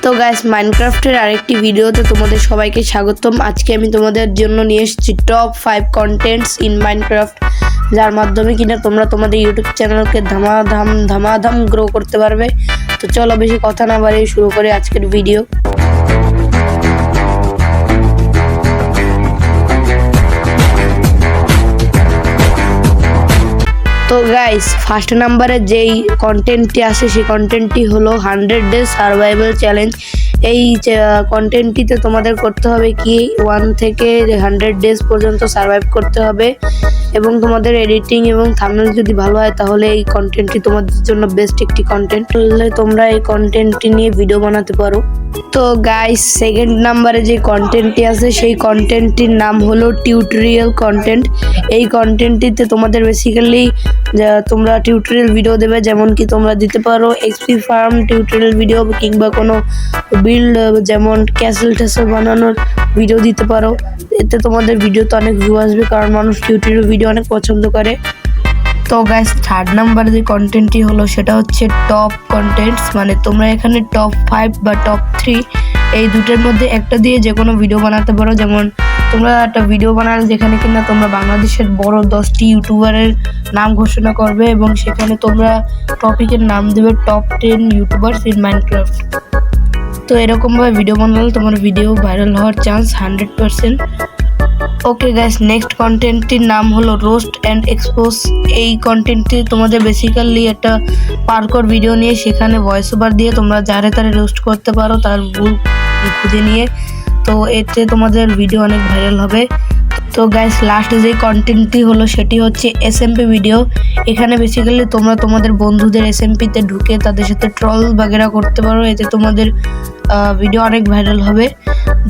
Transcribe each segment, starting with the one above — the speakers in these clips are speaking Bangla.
তো গাইস, মাইনক্রাফটের আরেকটি ভিডিওতে তোমাদের সবাইকে স্বাগতম। আজকে আমি তোমাদের জন্য নিয়ে এসেছি টপ 5 কন্টেন্টস ইন মাইনক্রাফট, যার মাধ্যমে কিনা তোমরা তোমাদের ইউটিউব চ্যানেলকে ধামাধাম গ্রো করতে পারবে। তো চলো বেশি কথা না বাড়িয়ে শুরু করি আজকের ভিডিও। তো গাইস, ফার্স্ট নাম্বারে যেই কন্টেন্টটি আসে সেই কন্টেন্টটি হলো 100 ডেজ সার্ভাইভাল চ্যালেঞ্জ। এই কন্টেন্টটিতে তোমাদের করতে হবে কি 1 থেকে 100 ডেজ পর্যন্ত সার্ভাইভ করতে হবে, এবং তোমাদের এডিটিং এবং থাম্বনেল যদি ভালো হয় তাহলে এই কন্টেন্টটি তোমাদের জন্য বেস্ট একটি কন্টেন্ট। তাহলে তোমরা এই কন্টেন্টটি নিয়ে ভিডিও বানাতে পারো। তো গাইস, সেকেন্ড নাম্বারে যে কন্টেন্টটি আছে সেই কন্টেন্টটির নাম হলো টিউটোরিয়াল কন্টেন্ট। এই কন্টেন্টটিতে তোমাদের বেসিক্যালি তোমরা টিউটোরিয়াল ভিডিও দেবে, যেমন কি তোমরা দিতে পারো এক্সপি ফার্ম টিউটোরিয়াল ভিডিও, কিংবা কোনো বিল্ড যেমন ক্যাসেল ট্যাসেল বানানোর ভিডিও দিতে পারো। এতে তোমাদের ভিডিওতে অনেক ভিউ আসবে, কারণ মানুষ টিউটোরিয়াল ভিডিও অনেক পছন্দ করে। তো গাইস, থার্ড নাম্বার যে কন্টেন্টটি হলো সেটা হচ্ছে টপ কন্টেন্টস, মানে তোমরা এখানে টপ 5 বা টপ 3 এই দুটোর মধ্যে একটা দিয়ে যে কোনো ভিডিও বানাতে পারো। যেমন তোমরা একটা ভিডিও বানালে যেখানে কিনা তোমরা বাংলাদেশের বড় 10টি ইউটিউবারের নাম ঘোষণা করবে, এবং সেখানে তোমরা টপিকের নাম দেবে টপ 10 ইউটিউবার্স ইন মাইনক্রাফট। তো এরকমভাবে ভিডিও বানালে তোমার ভিডিও ভাইরাল হওয়ার চান্স 100%। ওকে গাইস, নেক্সট কন্টেন্টটির নাম হলো রোস্ট অ্যান্ড এক্সপোজ। এই কন্টেন্টটি তোমাদের বেসিক্যালি একটা পার্কর ভিডিও নিয়ে সেখানে ভয়েস ওভার দিয়ে তোমরা যারে তারে রোস্ট করতে পারো, তার ভুল খুঁজে নিয়ে। তো এতে তোমাদের ভিডিও অনেক ভাইরাল হবে। তো গাইস, লাস্ট যে কন্টেন্টটি হলো সেটি হচ্ছে এসএমপি ভিডিও। এখানে বেসিক্যালি তোমরা তোমাদের বন্ধুদের এসএমপিতে ঢুকে তাদের সাথে ট্রল বাগেরা করতে পারো। এতে তোমাদের ভিডিও অনেক ভাইরাল হবে,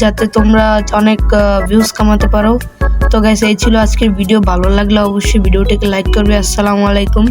যাতে তোমরা অনেক ভিউজ কামাতে পারো। তো গাইস, এই ছিল আজকের ভিডিও। ভালো লাগলে অবশ্যই ভিডিওটিকে লাইক করবে। আসসালামু আলাইকুম।